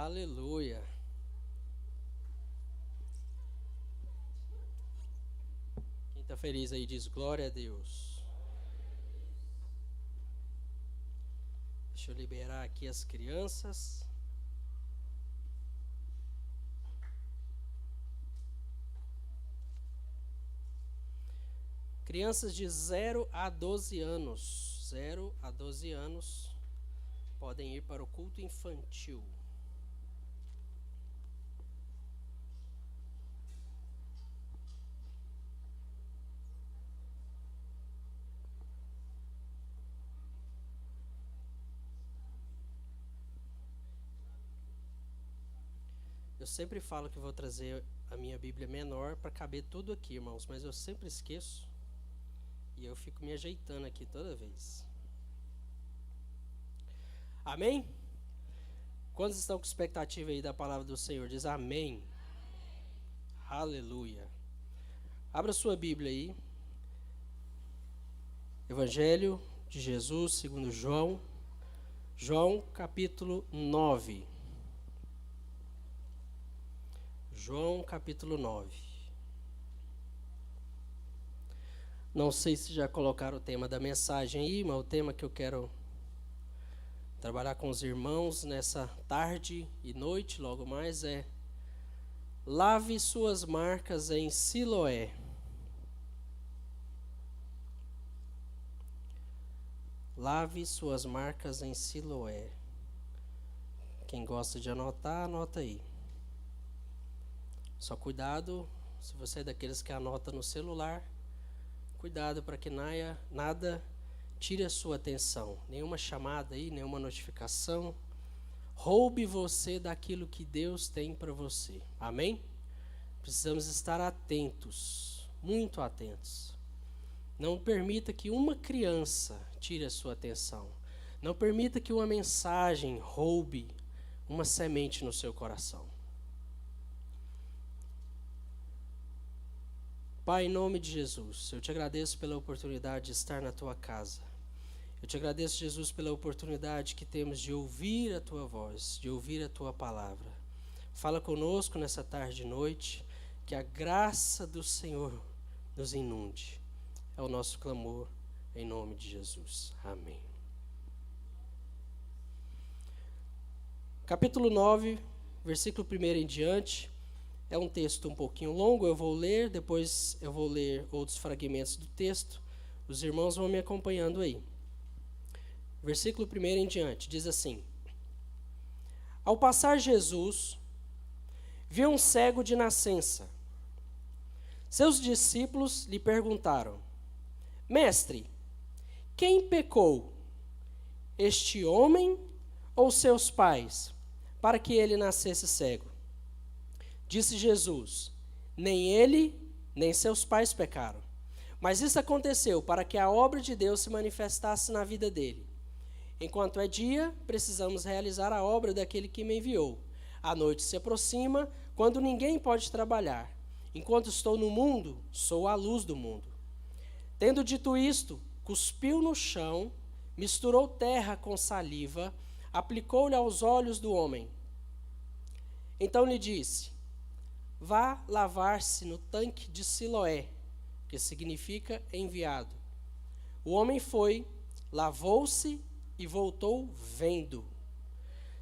Aleluia. Quem está feliz aí diz glória a Deus. Deixa eu liberar aqui as crianças. Crianças de 0 a 12 anos. 0 a 12 anos podem ir para o culto infantil. Eu sempre falo que vou trazer a minha Bíblia menor para caber tudo aqui, irmãos, mas eu sempre esqueço e eu fico me ajeitando aqui toda vez. Amém? Quantos estão com expectativa aí da palavra do Senhor? Diz amém. Aleluia. Abra sua Bíblia aí. Evangelho de Jesus segundo João. João capítulo 9. João capítulo 9. Não sei se já colocaram o tema da mensagem aí, mas o tema que eu quero trabalhar com os irmãos nessa tarde e noite, logo mais, é: lave suas marcas em Siloé. Lave suas marcas em Siloé. Quem gosta de anotar, anota aí. Só cuidado, se você é daqueles que anota no celular, cuidado para que nada tire a sua atenção. Nenhuma chamada aí, nenhuma notificação roube você daquilo que Deus tem para você. Amém? Precisamos estar atentos, muito atentos. Não permita que uma criança tire a sua atenção. Não permita que uma mensagem roube uma semente no seu coração. Pai, em nome de Jesus, eu te agradeço pela oportunidade de estar na tua casa. Eu te agradeço, Jesus, pela oportunidade que temos de ouvir a tua voz, de ouvir a tua palavra. Fala conosco nessa tarde e noite, que a graça do Senhor nos inunde. É o nosso clamor, em nome de Jesus. Amém. Capítulo 9, versículo 1 em diante. É um texto um pouquinho longo, eu vou ler, depois eu vou ler outros fragmentos do texto. Os irmãos vão me acompanhando aí. Versículo 1 em diante, diz assim: Ao passar Jesus, viu um cego de nascença. Seus discípulos lhe perguntaram: Mestre, quem pecou, este homem ou seus pais, para que ele nascesse cego? Disse Jesus: nem ele, nem seus pais pecaram. Mas isso aconteceu para que a obra de Deus se manifestasse na vida dele. Enquanto é dia, precisamos realizar a obra daquele que me enviou. A noite se aproxima, quando ninguém pode trabalhar. Enquanto estou no mundo, sou a luz do mundo. Tendo dito isto, cuspiu no chão, misturou terra com saliva, aplicou-lhe aos olhos do homem. Então lhe disse: vá lavar-se no tanque de Siloé, que significa enviado. O homem foi, lavou-se e voltou vendo.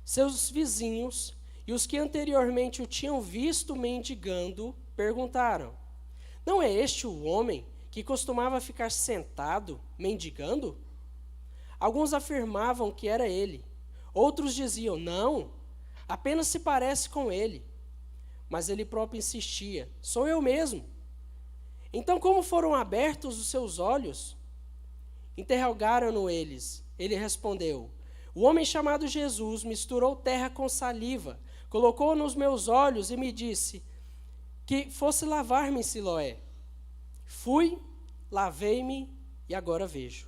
Seus vizinhos e os que anteriormente o tinham visto mendigando perguntaram: não é este o homem que costumava ficar sentado mendigando? Alguns afirmavam que era ele. Outros diziam: não, apenas se parece com ele. Mas ele próprio insistia: sou eu mesmo. Então, como foram abertos os seus olhos? Interrogaram-no eles. Ele respondeu: o homem chamado Jesus misturou terra com saliva, colocou nos meus olhos e me disse que fosse lavar-me em Siloé. Fui, lavei-me e agora vejo.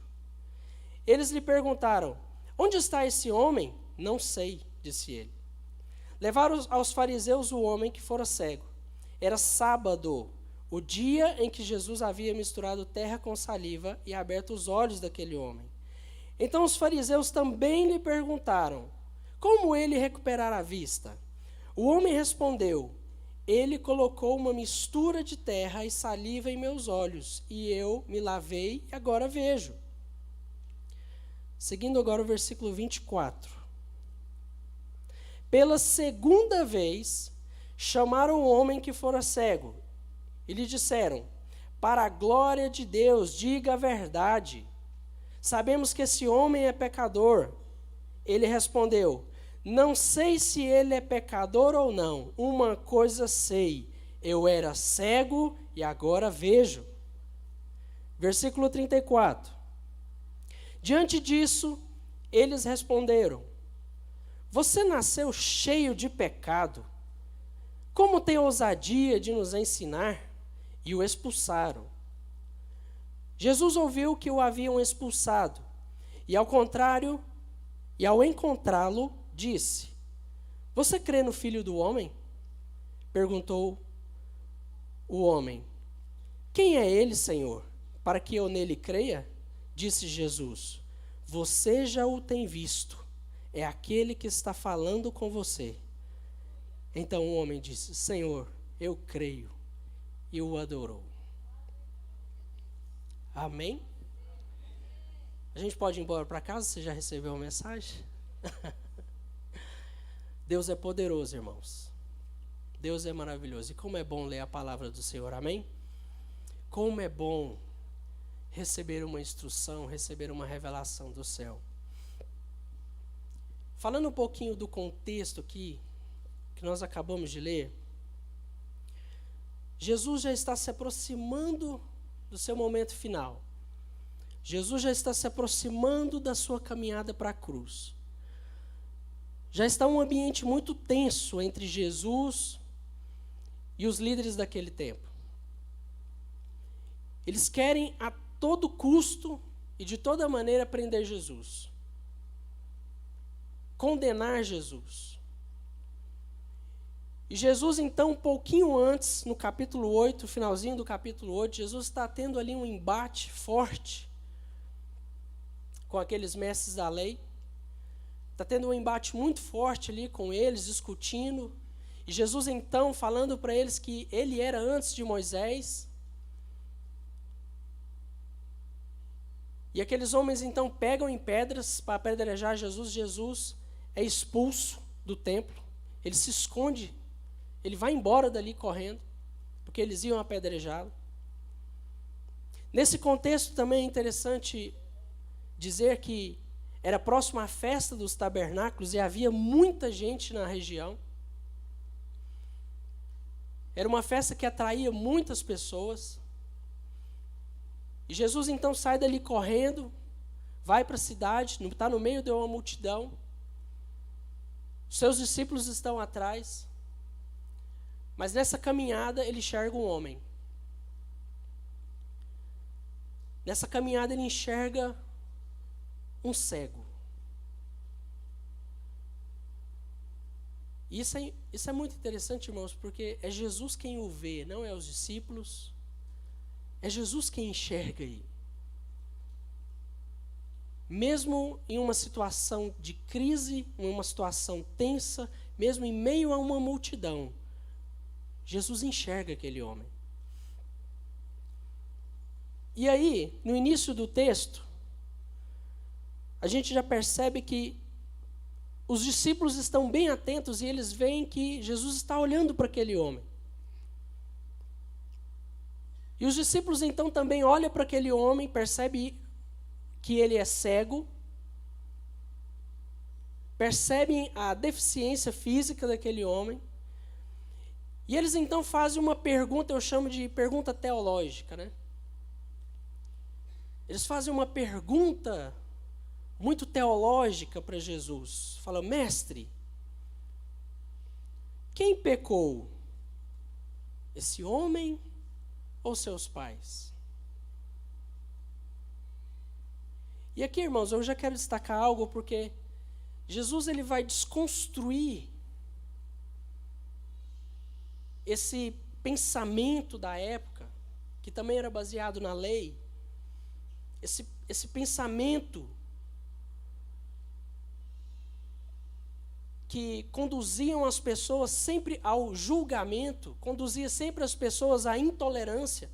Eles lhe perguntaram: onde está esse homem? Não sei, disse ele. Levaram aos fariseus o homem que fora cego. Era sábado, o dia em que Jesus havia misturado terra com saliva e aberto os olhos daquele homem. Então os fariseus também lhe perguntaram: como ele recuperara a vista? O homem respondeu: Ele colocou uma mistura de terra e saliva em meus olhos, e eu me lavei e agora vejo. Seguindo agora o versículo 24. Pela segunda vez, chamaram o homem que fora cego, e lhe disseram: Para a glória de Deus, diga a verdade. Sabemos que esse homem é pecador. Ele respondeu: Não sei se ele é pecador ou não. Uma coisa sei: eu era cego e agora vejo. Versículo 34. Diante disso, eles responderam: Você nasceu cheio de pecado. Como tem ousadia de nos ensinar? E o expulsaram. Jesus ouviu que o haviam expulsado, e ao encontrá-lo, disse: Você crê no Filho do Homem? Perguntou o homem: Quem é ele, Senhor, para que eu nele creia? Disse Jesus: Você já o tem visto, é aquele que está falando com você. Então o homem disse: Senhor, eu creio, e o adorou. Amém? A gente pode ir embora para casa? Você já recebeu a mensagem? Deus é poderoso, irmãos. Deus é maravilhoso. E como é bom ler a palavra do Senhor, amém? Como é bom receber uma instrução, receber uma revelação do céu. Falando um pouquinho do contexto aqui, que nós acabamos de ler, Jesus já está se aproximando do seu momento final. Jesus já está se aproximando da sua caminhada para a cruz. Já está um ambiente muito tenso entre Jesus e os líderes daquele tempo. Eles querem a todo custo e de toda maneira prender Jesus. Condenar Jesus. E Jesus, então, um pouquinho antes, no capítulo 8, finalzinho do capítulo 8, Jesus está tendo ali um embate forte com aqueles mestres da lei. Está tendo um embate muito forte ali com eles, discutindo. E Jesus, então, falando para eles que ele era antes de Moisés. E aqueles homens, então, pegam em pedras para apedrejar Jesus. Jesus é expulso do templo. Ele se esconde. Ele vai embora dali correndo, porque eles iam apedrejá-lo. Nesse contexto também é interessante dizer que era próximo à festa dos tabernáculos e havia muita gente na região. Era uma festa que atraía muitas pessoas. E Jesus então sai dali correndo, vai para a cidade, está no meio de uma multidão. Seus discípulos estão atrás. Mas nessa caminhada ele enxerga um homem. Nessa caminhada ele enxerga um cego. E isso é muito interessante, irmãos, porque é Jesus quem o vê, não é os discípulos. É Jesus quem enxerga aí. Mesmo em uma situação de crise, em uma situação tensa, mesmo em meio a uma multidão, Jesus enxerga aquele homem. E aí, no início do texto, a gente já percebe que os discípulos estão bem atentos e eles veem que Jesus está olhando para aquele homem. E os discípulos então também olham para aquele homem, percebem que ele é cego, percebem a deficiência física daquele homem, e eles então fazem uma pergunta, eu chamo de pergunta teológica, né? Eles fazem uma pergunta muito teológica para Jesus. Falam: mestre, quem pecou? Esse homem ou seus pais? E aqui, irmãos, eu já quero destacar algo, porque Jesus ele vai desconstruir esse pensamento da época, que também era baseado na lei, esse pensamento que conduziam as pessoas sempre ao julgamento, conduzia sempre as pessoas à intolerância,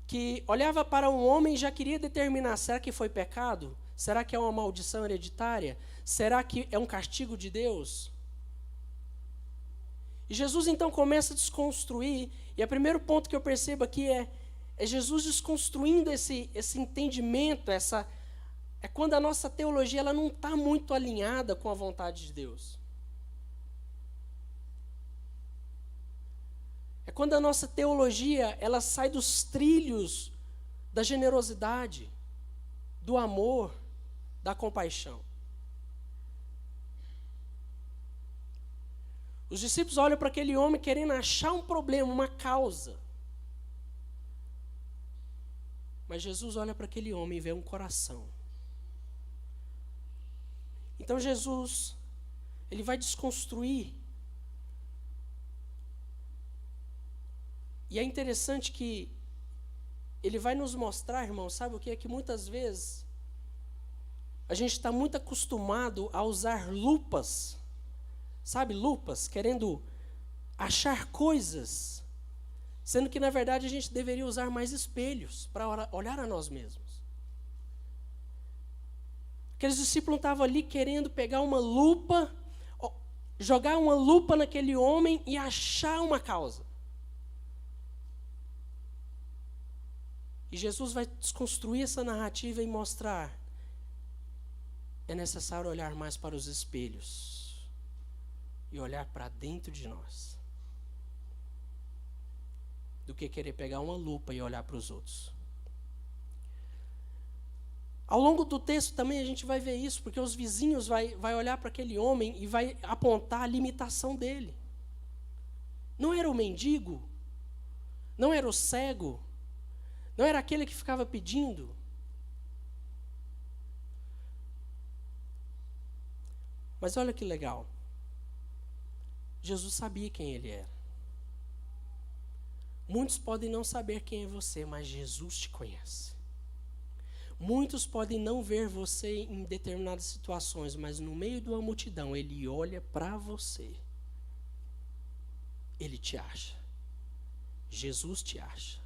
que olhava para um homem e já queria determinar, será que foi pecado? Será que é uma maldição hereditária? Será que é um castigo de Deus? E Jesus então começa a desconstruir, e o primeiro ponto que eu percebo aqui é Jesus desconstruindo esse entendimento, é quando a nossa teologia ela não está muito alinhada com a vontade de Deus. É quando a nossa teologia ela sai dos trilhos da generosidade, do amor, da compaixão. Os discípulos olham para aquele homem querendo achar um problema, uma causa. Mas Jesus olha para aquele homem e vê um coração. Então Jesus, ele vai desconstruir. E é interessante que ele vai nos mostrar, irmão, sabe o que é? Que muitas vezes a gente está muito acostumado a usar lupas, sabe, lupas, querendo achar coisas, sendo que, na verdade, a gente deveria usar mais espelhos para olhar a nós mesmos. Aqueles discípulos estavam ali querendo pegar uma lupa, jogar uma lupa naquele homem e achar uma causa. E Jesus vai desconstruir essa narrativa e mostrar, é necessário olhar mais para os espelhos e olhar para dentro de nós, do que querer pegar uma lupa e olhar para os outros. Ao longo do texto também a gente vai ver isso, porque os vizinhos vai olhar para aquele homem e vai apontar a limitação dele. Não era o mendigo, não era o cego, não era aquele que ficava pedindo. Mas olha que legal, Jesus sabia quem ele era. Muitos podem não saber quem é você, mas Jesus te conhece. Muitos podem não ver você em determinadas situações, mas no meio de uma multidão, ele olha para você. Ele te acha. Jesus te acha.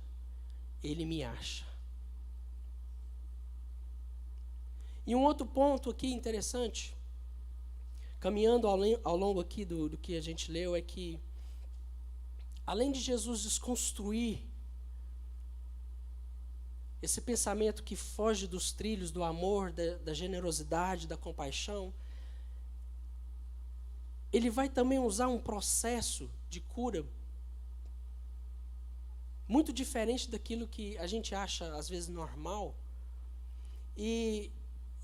Ele me acha. E um outro ponto aqui interessante, caminhando ao longo aqui do que a gente leu, é que, além de Jesus desconstruir esse pensamento que foge dos trilhos do amor, da generosidade, da compaixão, ele vai também usar um processo de cura muito diferente daquilo que a gente acha, às vezes, normal. E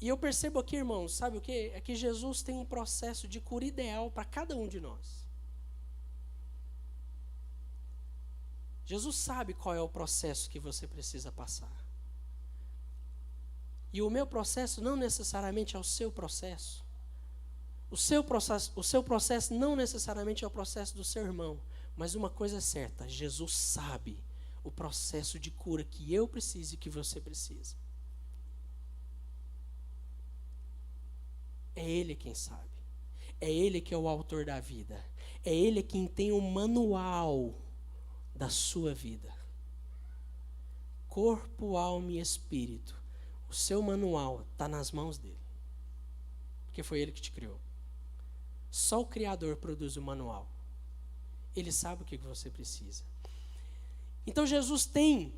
eu percebo aqui, irmãos, sabe o quê? É que Jesus tem um processo de cura ideal para cada um de nós. Jesus sabe qual é o processo que você precisa passar. E o meu processo não necessariamente é o seu processo. O seu processo não necessariamente é o processo do seu irmão. Mas uma coisa é certa, Jesus sabe o processo de cura que eu preciso e que você precisa. É Ele quem sabe. É Ele que é o autor da vida. É Ele quem tem o manual da sua vida. Corpo, alma e espírito. O seu manual está nas mãos dele. Porque foi Ele que te criou. Só o Criador produz o manual. Ele sabe o que você precisa. Então Jesus tem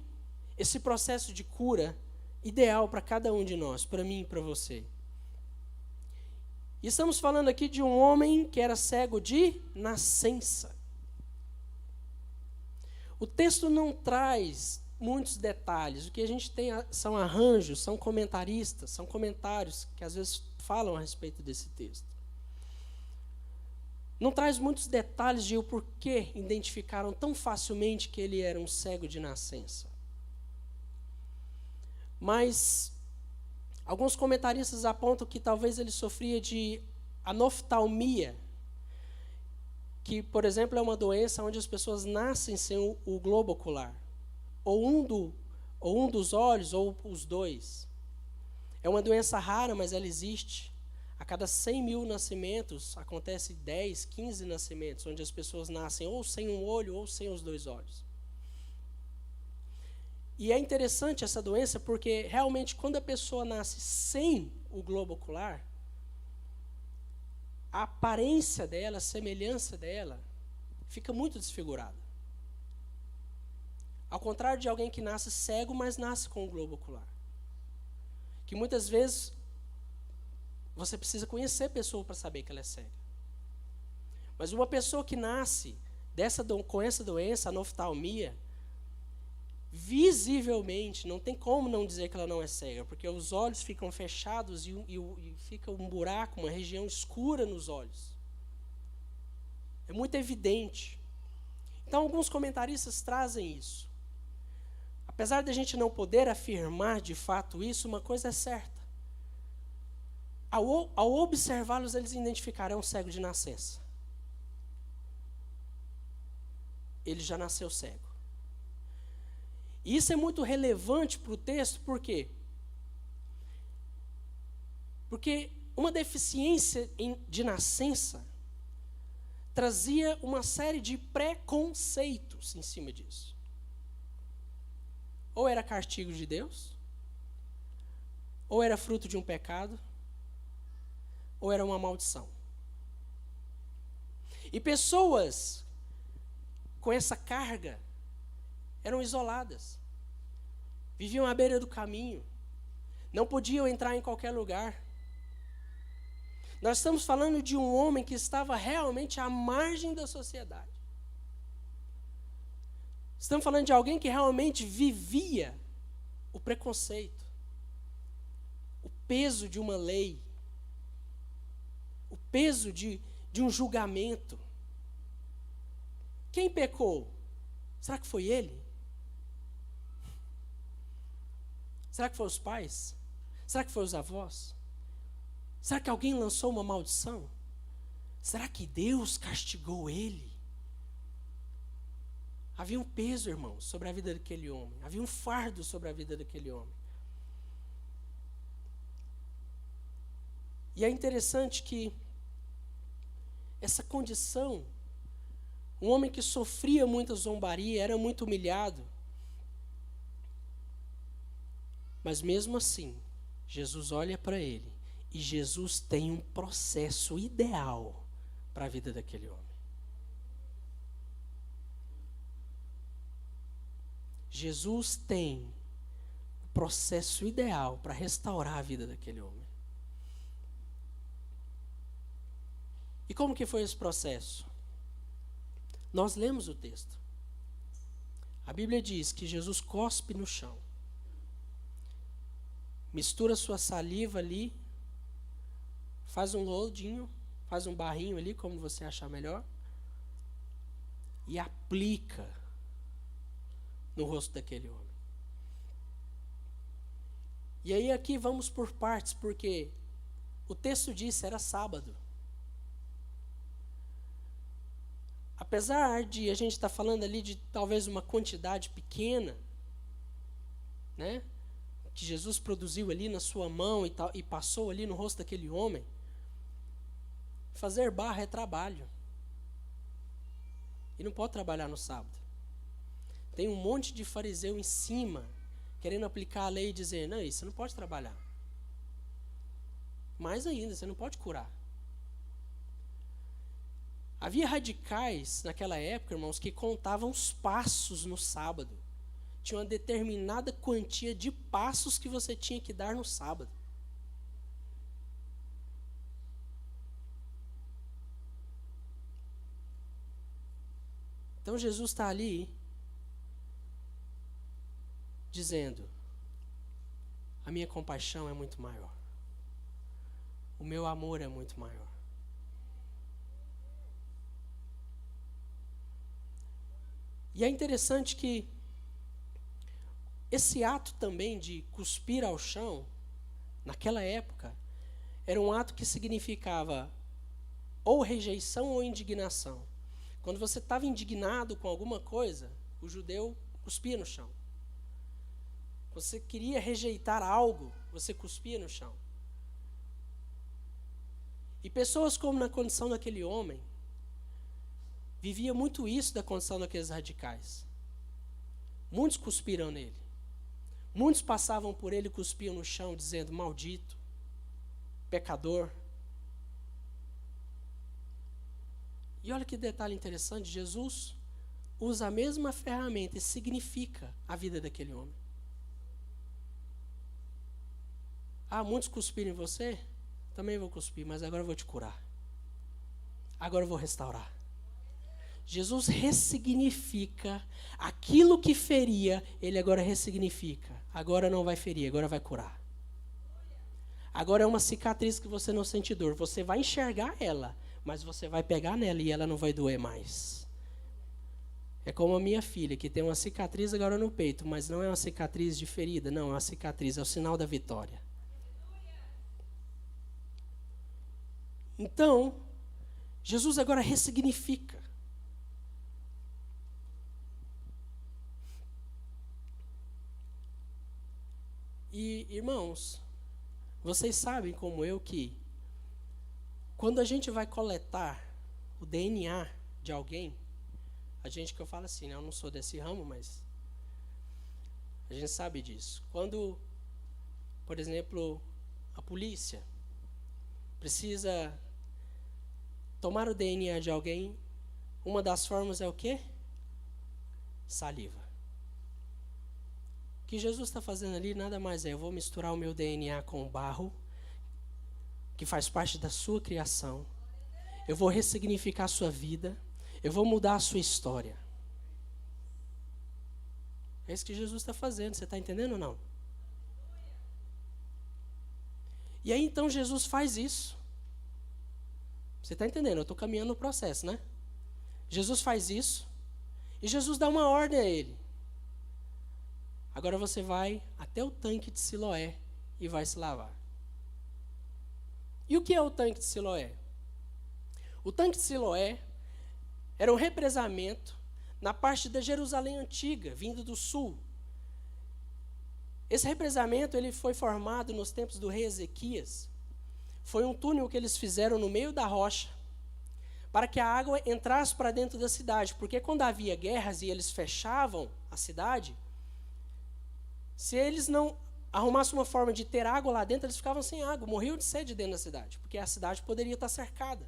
esse processo de cura ideal para cada um de nós, para mim e para você. E estamos falando aqui de um homem que era cego de nascença. O texto não traz muitos detalhes. O que a gente tem são arranjos, são comentaristas, são comentários que às vezes falam a respeito desse texto. Não traz muitos detalhes de o porquê identificaram tão facilmente que ele era um cego de nascença. Mas alguns comentaristas apontam que talvez ele sofria de anoftalmia, que, por exemplo, é uma doença onde as pessoas nascem sem o globo ocular, ou um dos olhos, ou os dois. É uma doença rara, mas ela existe. A cada 100 mil nascimentos, acontece 10, 15 nascimentos, onde as pessoas nascem ou sem um olho ou sem os 2 olhos. E é interessante essa doença porque, realmente, quando a pessoa nasce sem o globo ocular, a aparência dela, a semelhança dela, fica muito desfigurada. Ao contrário de alguém que nasce cego, mas nasce com o globo ocular. Que muitas vezes você precisa conhecer a pessoa para saber que ela é cega. Mas uma pessoa que nasce com essa doença, a oftalmia, visivelmente, não tem como não dizer que ela não é cega, porque os olhos ficam fechados e fica um buraco, uma região escura nos olhos. É muito evidente. Então, alguns comentaristas trazem isso. Apesar de a gente não poder afirmar de fato isso, uma coisa é certa. Ao observá-los, eles identificarão um cego de nascença. Ele já nasceu cego. E isso é muito relevante para o texto, por quê? Porque uma deficiência de nascença trazia uma série de preconceitos em cima disso. Ou era castigo de Deus, ou era fruto de um pecado, ou era uma maldição. E pessoas com essa carga eram isoladas, viviam à beira do caminho, não podiam entrar em qualquer lugar. Nós estamos falando de um homem que estava realmente à margem da sociedade. Estamos falando de alguém que realmente vivia o preconceito, o peso de uma lei, o peso de um julgamento. Quem pecou? Será que foi ele? Será que foi os pais? Será que foi os avós? Será que alguém lançou uma maldição? Será que Deus castigou ele? Havia um peso, irmãos, sobre a vida daquele homem. Havia um fardo sobre a vida daquele homem. E é interessante que essa condição, um homem que sofria muita zombaria, era muito humilhado. Mas mesmo assim, Jesus olha para ele e Jesus tem um processo ideal para a vida daquele homem. Jesus tem o processo ideal para restaurar a vida daquele homem. E como que foi esse processo? Nós lemos o texto. A Bíblia diz que Jesus cospe no chão, mistura sua saliva ali, faz um loldinho, faz um barrinho ali, como você achar melhor, e aplica no rosto daquele homem. E aí aqui vamos por partes, porque o texto diz era sábado. Apesar de a gente estar falando ali de talvez uma quantidade pequena, né, que Jesus produziu ali na sua mão e passou ali no rosto daquele homem, fazer barro é trabalho. E não pode trabalhar no sábado. Tem um monte de fariseu em cima, querendo aplicar a lei e dizer, não, isso você não pode trabalhar. Mais ainda, você não pode curar. Havia radicais naquela época, irmãos, que contavam os passos no sábado. Tinha uma determinada quantia de passos que você tinha que dar no sábado. Então Jesus está ali dizendo, a minha compaixão é muito maior. O meu amor é muito maior. E é interessante que esse ato também de cuspir ao chão, naquela época, era um ato que significava ou rejeição ou indignação. Quando você estava indignado com alguma coisa, o judeu cuspia no chão. Você queria rejeitar algo, você cuspia no chão. E pessoas como na condição daquele homem, vivia muito isso da condição daqueles radicais. Muitos cuspiram nele. Muitos passavam por ele e cuspiam no chão, dizendo, maldito, pecador. E olha que detalhe interessante, Jesus usa a mesma ferramenta e significa a vida daquele homem. Ah, muitos cuspiram em você? Também vou cuspir, mas agora eu vou te curar. Agora eu vou restaurar. Jesus ressignifica aquilo que feria, ele agora ressignifica. Agora não vai ferir, agora vai curar. Agora é uma cicatriz que você não sente dor. Você vai enxergar ela, mas você vai pegar nela e ela não vai doer mais. É como a minha filha, que tem uma cicatriz agora no peito, mas não é uma cicatriz de ferida, não, é uma cicatriz, é o sinal da vitória. Então, Jesus agora ressignifica. E, irmãos, vocês sabem como eu que quando a gente vai coletar o DNA de alguém, a gente que eu falo assim, né, eu não sou desse ramo, mas a gente sabe disso. Quando, por exemplo, a polícia precisa tomar o DNA de alguém, uma das formas é o quê? Saliva. O que Jesus está fazendo ali nada mais é, eu vou misturar o meu DNA com o barro, que faz parte da sua criação. Eu vou ressignificar a sua vida. Eu vou mudar a sua história. É isso que Jesus está fazendo. Você está entendendo ou não? E aí então Jesus faz isso. Você está entendendo? Eu estou caminhando no processo, né? Jesus faz isso. E Jesus dá uma ordem a ele. Agora você vai até o tanque de Siloé e vai se lavar. E o que é o tanque de Siloé? O tanque de Siloé era um represamento na parte da Jerusalém antiga, vindo do sul. Esse represamento ele foi formado nos tempos do rei Ezequias. Foi um túnel que eles fizeram no meio da rocha, para que a água entrasse para dentro da cidade. Porque quando havia guerras e eles fechavam a cidade, se eles não arrumassem uma forma de ter água lá dentro, eles ficavam sem água, morriam de sede dentro da cidade, porque a cidade poderia estar cercada.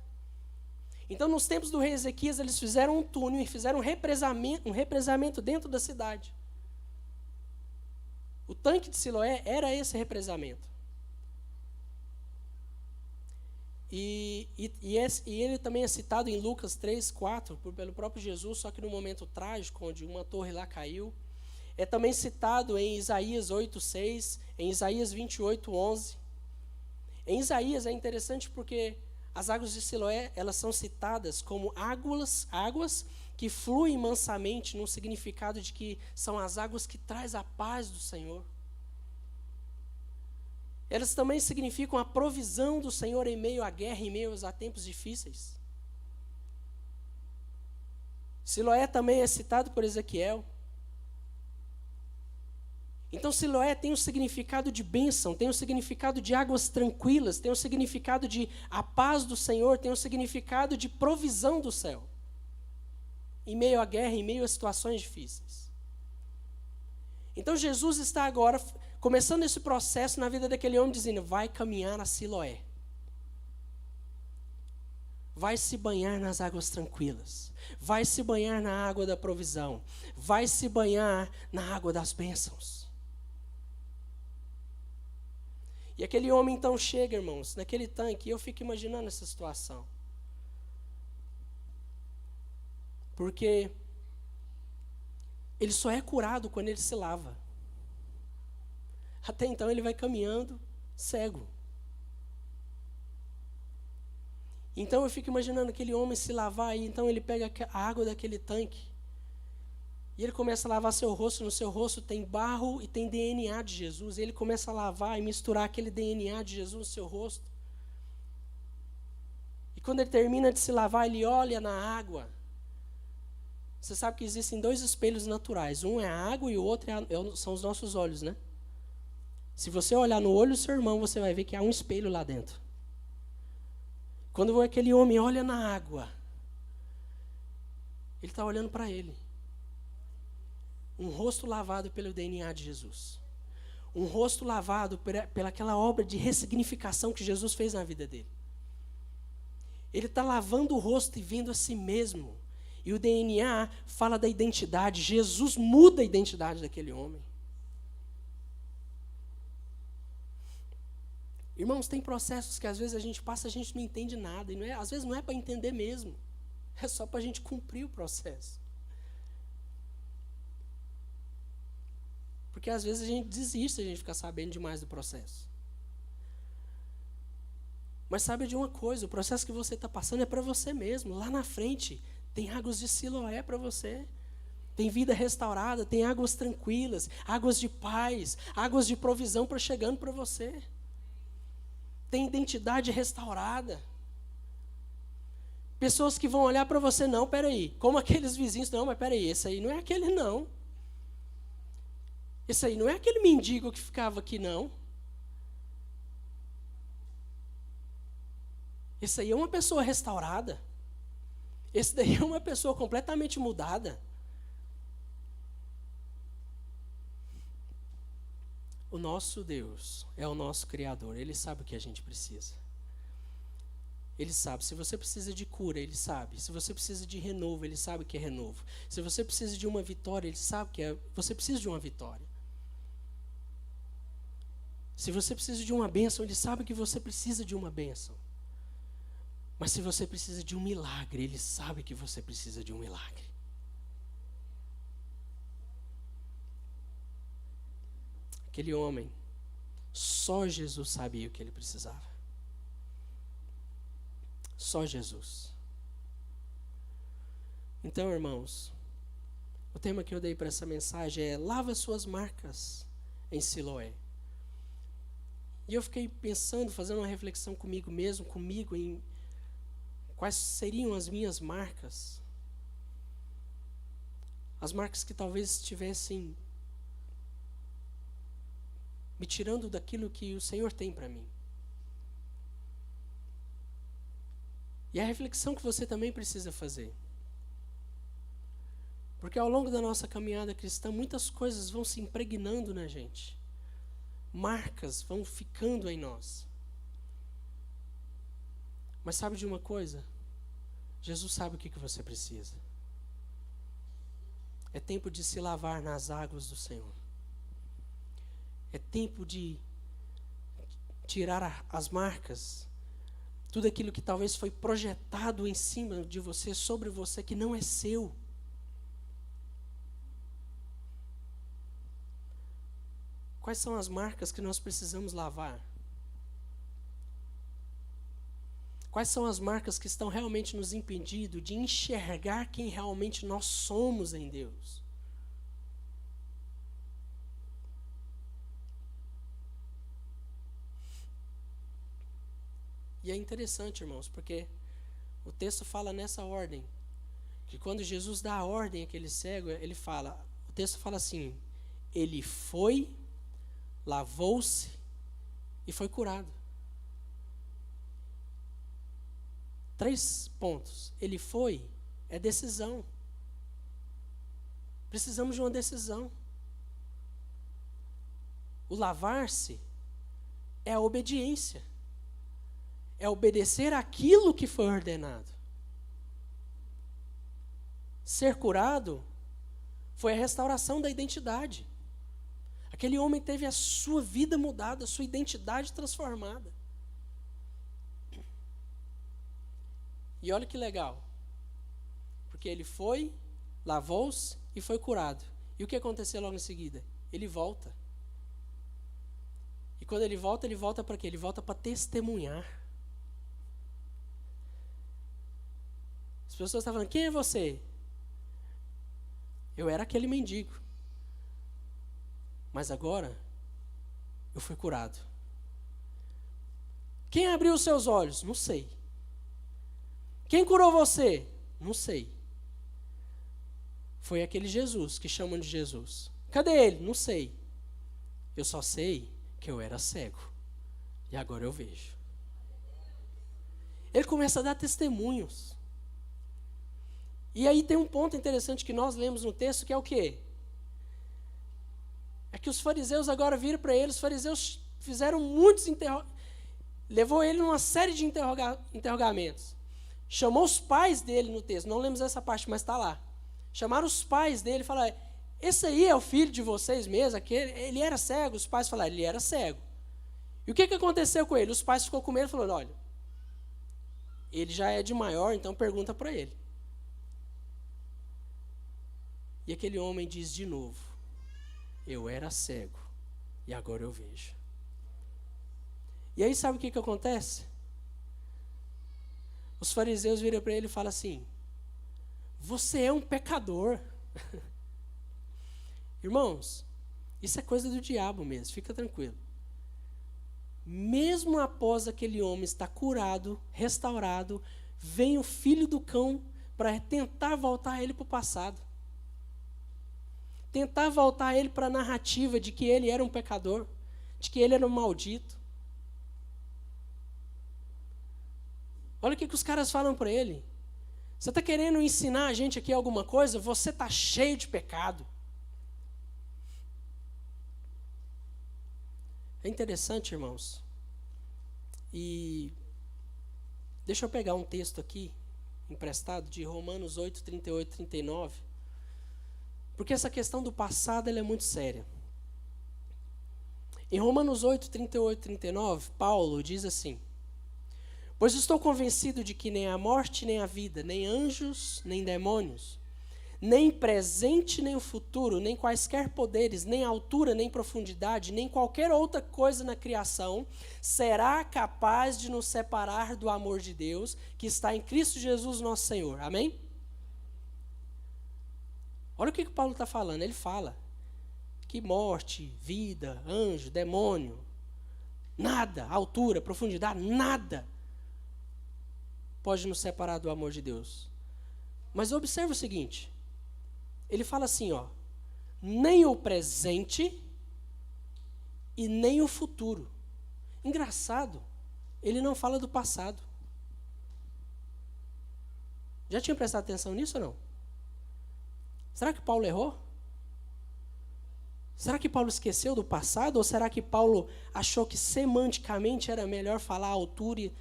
Então, nos tempos do rei Ezequias, eles fizeram um túnel e fizeram um represamento dentro da cidade. O tanque de Siloé era esse represamento. E ele também é citado em Lucas 3, 4, pelo próprio Jesus, só que num momento trágico, onde uma torre lá caiu. É também citado em Isaías 8, 6, em Isaías 28, 11. Em Isaías é interessante porque as águas de Siloé, elas são citadas como águas que fluem mansamente, no significado de que são as águas que traz a paz do Senhor. Elas também significam a provisão do Senhor em meio à guerra, em meio a tempos difíceis. Siloé também é citado por Ezequiel. Então, Siloé tem um significado de bênção, tem um significado de águas tranquilas, tem um significado de a paz do Senhor, tem um significado de provisão do céu. Em meio à guerra, em meio a situações difíceis. Então, Jesus está agora começando esse processo na vida daquele homem, dizendo, vai caminhar a Siloé. Vai se banhar nas águas tranquilas. Vai se banhar na água da provisão. Vai se banhar na água das bênçãos. E aquele homem então chega, irmãos, naquele tanque, e eu fico imaginando essa situação. Porque ele só é curado quando ele se lava. Até então ele vai caminhando cego. Então eu fico imaginando aquele homem se lavar, e então ele pega a água daquele tanque, e ele começa a lavar seu rosto. No seu rosto tem barro e tem DNA de Jesus. E ele começa a lavar e misturar aquele DNA de Jesus no seu rosto. E quando ele termina de se lavar, ele olha na água. Você sabe que existem dois espelhos naturais. Um é a água e o outro são os nossos olhos, né? Se você olhar no olho do seu irmão, você vai ver que há um espelho lá dentro. Quando aquele homem olha na água, ele está olhando para ele. Um rosto lavado pelo DNA de Jesus. Um rosto lavado pelaquela obra de ressignificação que Jesus fez na vida dele. Ele está lavando o rosto e vendo a si mesmo. E o DNA fala da identidade. Jesus muda a identidade daquele homem. Irmãos, tem processos que às vezes a gente passa e a gente não entende nada. E às vezes não é para entender mesmo. É só para a gente cumprir o processo. Porque às vezes a gente desiste se a gente ficar sabendo demais do processo. Mas sabe de uma coisa, o processo que você está passando é para você mesmo. Lá na frente tem águas de Siloé para você. Tem vida restaurada, tem águas tranquilas, águas de paz, águas de provisão chegando para você. Tem identidade restaurada. Pessoas que vão olhar para você, não, peraí, como aqueles vizinhos, não, mas peraí, esse aí não é aquele não. Esse aí não é aquele mendigo que ficava aqui, não. Esse aí é uma pessoa restaurada. Esse daí é uma pessoa completamente mudada. O nosso Deus é o nosso Criador. Ele sabe o que a gente precisa. Ele sabe. Se você precisa de cura, Ele sabe. Se você precisa de renovo, Ele sabe o que é renovo. Se você precisa de uma vitória, Ele sabe que você precisa de uma vitória. Se você precisa de uma bênção, Ele sabe que você precisa de uma bênção. Mas se você precisa de um milagre, Ele sabe que você precisa de um milagre. Aquele homem, só Jesus sabia o que ele precisava. Só Jesus. Então, irmãos, o tema que eu dei para essa mensagem é: lava suas marcas em Siloé. E eu fiquei pensando, fazendo uma reflexão comigo mesmo, em quais seriam as minhas marcas. As marcas que talvez estivessem me tirando daquilo que o Senhor tem para mim. E a reflexão que você também precisa fazer. Porque ao longo da nossa caminhada cristã, muitas coisas vão se impregnando na gente. Marcas vão ficando em nós. Mas sabe de uma coisa? Jesus sabe o que você precisa. É tempo de se lavar nas águas do Senhor. É tempo de tirar as marcas, tudo aquilo que talvez foi projetado em cima de você, sobre você, que não é seu. Quais são as marcas que nós precisamos lavar? Quais são as marcas que estão realmente nos impedindo de enxergar quem realmente nós somos em Deus? E é interessante, irmãos, porque o texto fala nessa ordem, que quando Jesus dá a ordem àquele cego, o texto fala assim: ele foi, lavou-se e foi curado. 3 pontos. Ele foi, é decisão. Precisamos de uma decisão. O lavar-se é a obediência. É obedecer aquilo que foi ordenado. Ser curado foi a restauração da identidade. Aquele homem teve a sua vida mudada, a sua identidade transformada. E olha que legal. Porque ele foi, lavou-se e foi curado. E o que aconteceu logo em seguida? Ele volta. E quando ele volta para quê? Ele volta para testemunhar. As pessoas estavam falando: quem é você? Eu era aquele mendigo. Mas agora, eu fui curado. Quem abriu os seus olhos? Não sei. Quem curou você? Não sei. Foi aquele Jesus que chamam de Jesus. Cadê ele? Não sei. Eu só sei que eu era cego e agora eu vejo. Ele começa a dar testemunhos. E aí tem um ponto interessante que nós lemos no texto, que é o quê? É que os fariseus agora viram para ele, os fariseus fizeram muitos levou ele numa série de interrogamentos. Chamou os pais dele no texto, não lemos essa parte, mas está lá. Chamaram os pais dele e falaram, esse aí é o filho de vocês mesmo? Ele era cego? Os pais falaram, ele era cego. E o que aconteceu com ele? Os pais ficou com medo e falaram, olha, ele já é de maior, então pergunta para ele. E aquele homem diz de novo, eu era cego e agora eu vejo. E aí sabe o que acontece? Os fariseus viram para ele e falam assim, você é um pecador. Irmãos, isso é coisa do diabo mesmo, fica tranquilo. Mesmo após aquele homem estar curado, restaurado, vem o filho do cão para tentar voltar ele para o passado. Tentar voltar ele para a narrativa de que ele era um pecador, de que ele era um maldito. Olha o que os caras falam para ele. Você está querendo ensinar a gente aqui alguma coisa? Você está cheio de pecado. É interessante, irmãos. E deixa eu pegar um texto aqui, emprestado, de Romanos 8, 38, 39. Porque essa questão do passado ela é muito séria. Em Romanos 8, 38, 39, Paulo diz assim, pois estou convencido de que nem a morte, nem a vida, nem anjos, nem demônios, nem presente, nem o futuro, nem quaisquer poderes, nem altura, nem profundidade, nem qualquer outra coisa na criação, será capaz de nos separar do amor de Deus, que está em Cristo Jesus nosso Senhor. Amém? Olha o que Paulo está falando. Ele fala que morte, vida, anjo, demônio, nada, altura, profundidade, nada pode nos separar do amor de Deus. Mas observe o seguinte, ele fala assim, ó, nem o presente e nem o futuro. Engraçado, ele não fala do passado. Já tinha prestado atenção nisso ou não? Será que Paulo errou? Será que Paulo esqueceu do passado? Ou será que Paulo achou que semanticamente era melhor falar altura,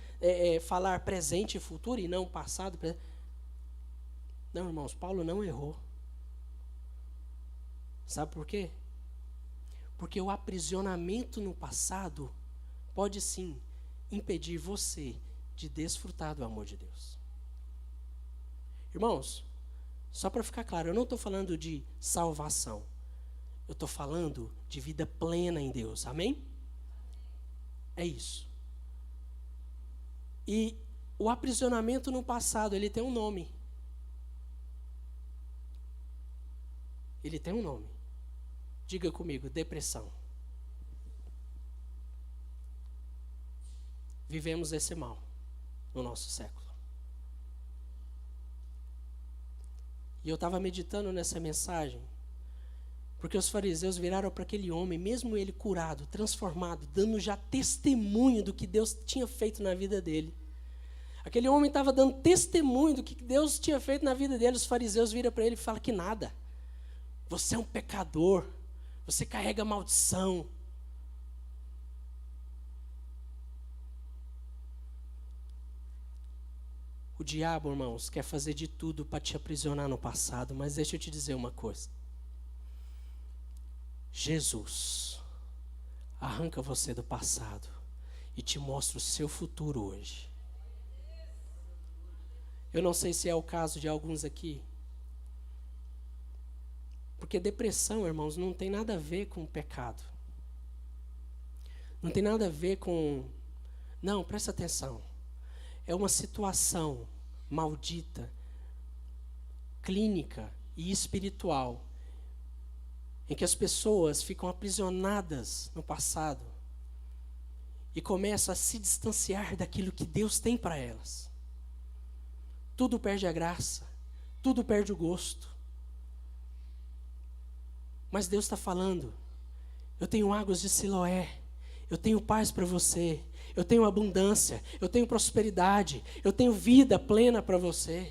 falar presente e futuro e não passado? Não, irmãos, Paulo não errou. Sabe por quê? Porque o aprisionamento no passado pode sim impedir você de desfrutar do amor de Deus. Irmãos, só para ficar claro, eu não estou falando de salvação. Eu estou falando de vida plena em Deus. Amém? É isso. E o aprisionamento no passado, ele tem um nome. Ele tem um nome. Diga comigo, depressão. Vivemos esse mal no nosso século. E eu estava meditando nessa mensagem, porque os fariseus viraram para aquele homem, mesmo ele curado, transformado, dando já testemunho do que Deus tinha feito na vida dele. Aquele homem estava dando testemunho do que Deus tinha feito na vida dele. Os fariseus viram para ele e falam que nada. Você é um pecador. Você carrega maldição. O diabo, irmãos, quer fazer de tudo para te aprisionar no passado, mas deixa eu te dizer uma coisa. Jesus arranca você do passado e te mostra o seu futuro hoje. Eu não sei se é o caso de alguns aqui, porque depressão, irmãos, não tem nada a ver com pecado. Não tem nada a ver com... Não, presta atenção. É uma situação maldita, clínica e espiritual, em que as pessoas ficam aprisionadas no passado e começam a se distanciar daquilo que Deus tem para elas. Tudo perde a graça, tudo perde o gosto. Mas Deus está falando, eu tenho águas de Siloé, Eu tenho paz para você. Eu tenho abundância. Eu tenho prosperidade. Eu tenho vida plena para você.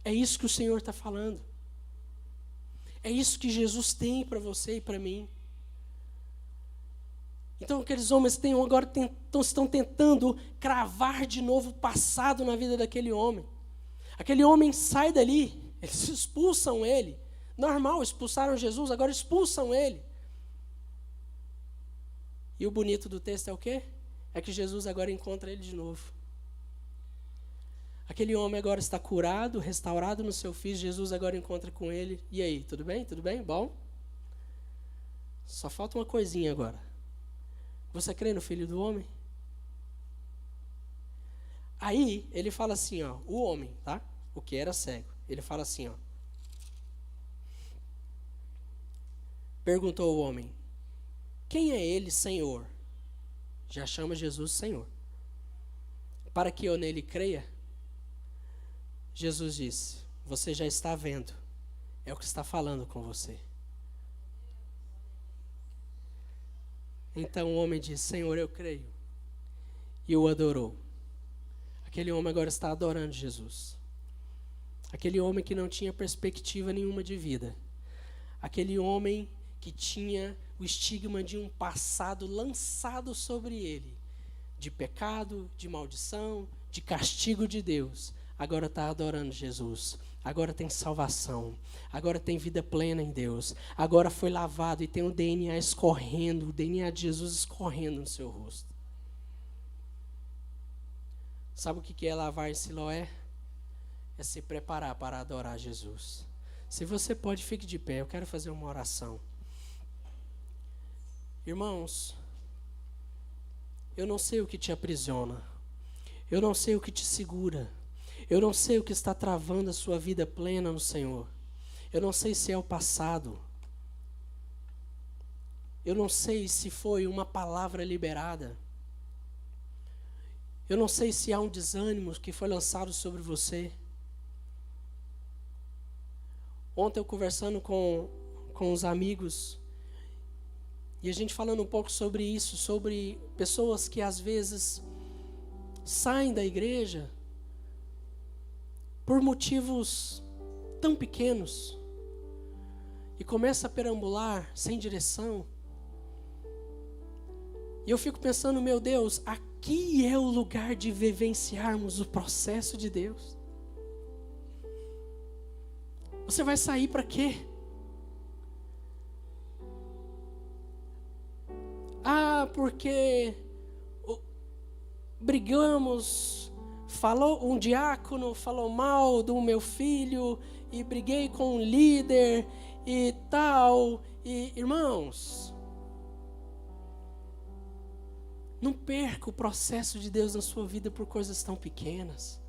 É isso que o Senhor está falando. É isso que Jesus tem para você e para mim. Então aqueles homens estão tentando cravar de novo o passado na vida daquele homem. Aquele homem sai dali, eles expulsam ele. Normal, expulsaram Jesus, agora expulsam ele. E o bonito do texto é o quê? É que Jesus agora encontra ele de novo. Aquele homem agora está curado, restaurado no seu filho. Jesus agora encontra com ele. E aí, tudo bem? Tudo bem? Bom? Só falta uma coisinha agora. Você crê no Filho do Homem? Aí, ele fala assim, ó, o homem, tá? O que era cego. Ele fala assim, ó. Perguntou o homem, quem é ele, Senhor? Já chama Jesus Senhor. Para que eu nele creia? Jesus disse, você já está vendo. É o que está falando com você. Então o homem disse, Senhor, eu creio. E o adorou. Aquele homem agora está adorando Jesus. Aquele homem que não tinha perspectiva nenhuma de vida. Aquele homem que tinha o estigma de um passado lançado sobre ele. De pecado, de maldição, de castigo de Deus. Agora está adorando Jesus. Agora tem salvação. Agora tem vida plena em Deus. Agora foi lavado e tem o DNA escorrendo, o DNA de Jesus escorrendo no seu rosto. Sabe o que é lavar em Siloé? É se preparar para adorar Jesus. Se você pode, fique de pé. Eu quero fazer uma oração. Irmãos, eu não sei o que te aprisiona. Eu não sei o que te segura. Eu não sei o que está travando a sua vida plena no Senhor. Eu não sei se é o passado. Eu não sei se foi uma palavra liberada. Eu não sei se há um desânimo que foi lançado sobre você. Ontem eu conversando com os amigos, e a gente falando um pouco sobre isso, sobre pessoas que às vezes saem da igreja por motivos tão pequenos e começa a perambular sem direção. E eu fico pensando, meu Deus, aqui é o lugar de vivenciarmos o processo de Deus. Você vai sair para quê? Ah, porque brigamos, um diácono falou mal do meu filho e briguei com um líder e tal. E, irmãos, não perca o processo de Deus na sua vida por coisas tão pequenas.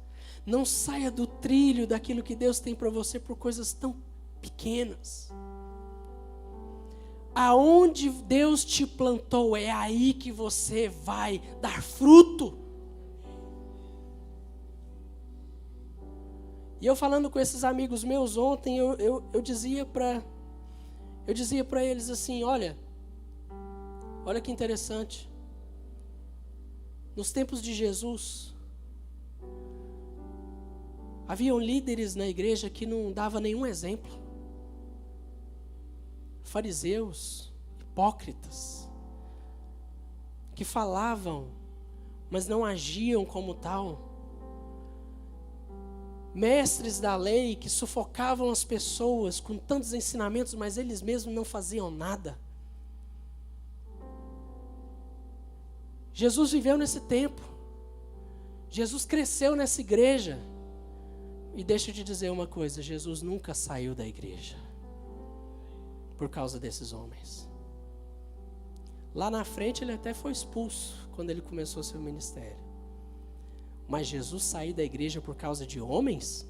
Não saia do trilho daquilo que Deus tem para você por coisas tão pequenas. Aonde Deus te plantou, é aí que você vai dar fruto. E eu falando com esses amigos meus ontem, eu dizia para eles assim, olha que interessante. Nos tempos de Jesus, haviam líderes na igreja que não davam nenhum exemplo. Fariseus, hipócritas, que falavam, mas não agiam como tal. Mestres da lei que sufocavam as pessoas com tantos ensinamentos, mas eles mesmos não faziam nada. Jesus viveu nesse tempo. Jesus cresceu nessa igreja. E deixa eu te dizer uma coisa, Jesus nunca saiu da igreja por causa desses homens. Lá na frente ele até foi expulso quando ele começou seu ministério. Mas Jesus sair da igreja por causa de homens?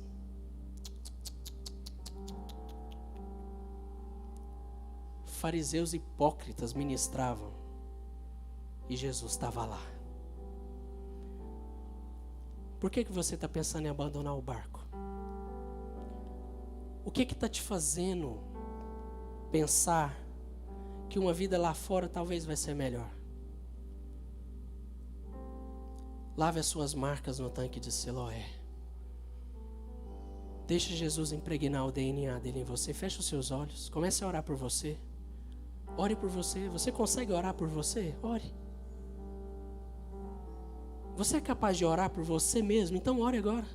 Fariseus hipócritas ministravam e Jesus estava lá. Por que você está pensando em abandonar o barco? O que está te fazendo pensar que uma vida lá fora talvez vai ser melhor. Lave as suas marcas no tanque de Siloé. Deixe Jesus impregnar o DNA dele em você. Feche os seus olhos. Comece a orar por você. Ore por você. Você consegue orar por você? Ore. Você é capaz de orar por você mesmo? Então ore agora.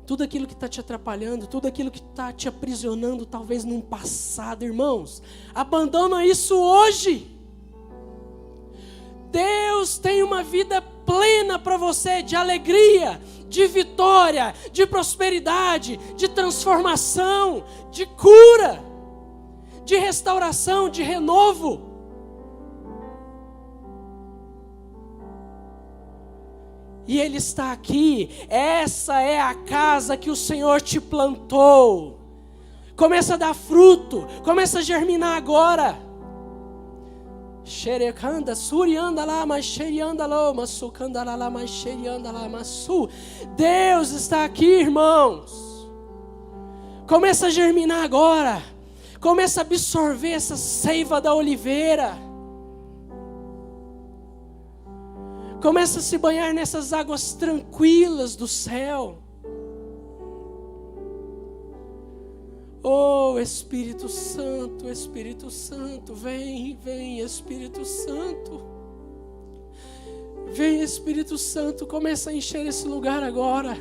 Tudo aquilo que está te atrapalhando, tudo aquilo que está te aprisionando, talvez num passado, irmãos, abandona isso hoje. Deus tem uma vida plena para você, de alegria, de vitória, de prosperidade, de transformação, de cura, de restauração, de renovo. E Ele está aqui. Essa é a casa que o Senhor te plantou. Começa a dar fruto, começa a germinar agora. Xerecanda, surianda lá, mas xerianda lá, maçucanda lá, mas xerianda lá, maçu. Deus está aqui, irmãos. Começa a germinar agora. Começa a absorver essa seiva da oliveira. Começa a se banhar nessas águas tranquilas do céu. Oh, Espírito Santo, vem, vem, Espírito Santo. Vem, Espírito Santo, começa a encher esse lugar agora.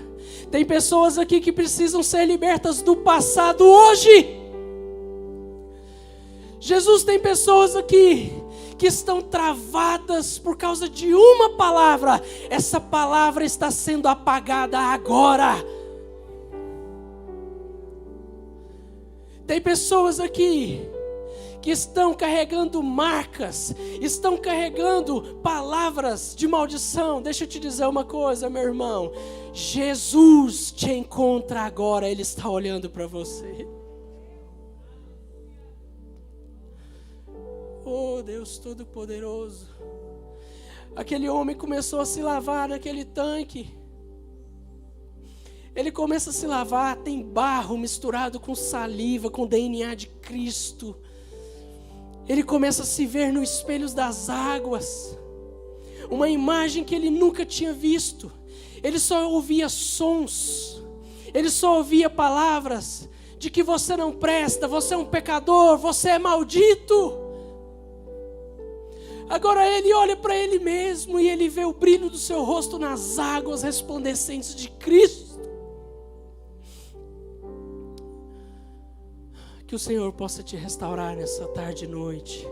Tem pessoas aqui que precisam ser libertas do passado hoje. Jesus, tem pessoas aqui que estão travadas por causa de uma palavra. Essa palavra está sendo apagada agora. Tem pessoas aqui que estão carregando marcas, estão carregando palavras de maldição. Deixa eu te dizer uma coisa, meu irmão. Jesus te encontra agora, Ele está olhando para você. Oh, Deus Todo-Poderoso. Aquele homem começou a se lavar naquele tanque. Ele começa a se lavar, tem barro misturado com saliva, com DNA de Cristo. Ele começa a se ver nos espelhos das águas. Uma imagem que ele nunca tinha visto. Ele só ouvia sons. Ele só ouvia palavras de que você não presta, você é um pecador, você é maldito. Agora ele olha para ele mesmo e ele vê o brilho do seu rosto nas águas resplandecentes de Cristo. Que o Senhor possa te restaurar nessa tarde e noite.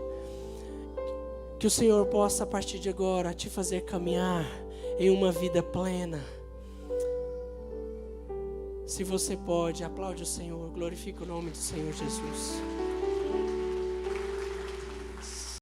Que o Senhor possa, a partir de agora, te fazer caminhar em uma vida plena. Se você pode, aplaude o Senhor, glorifique o nome do Senhor Jesus.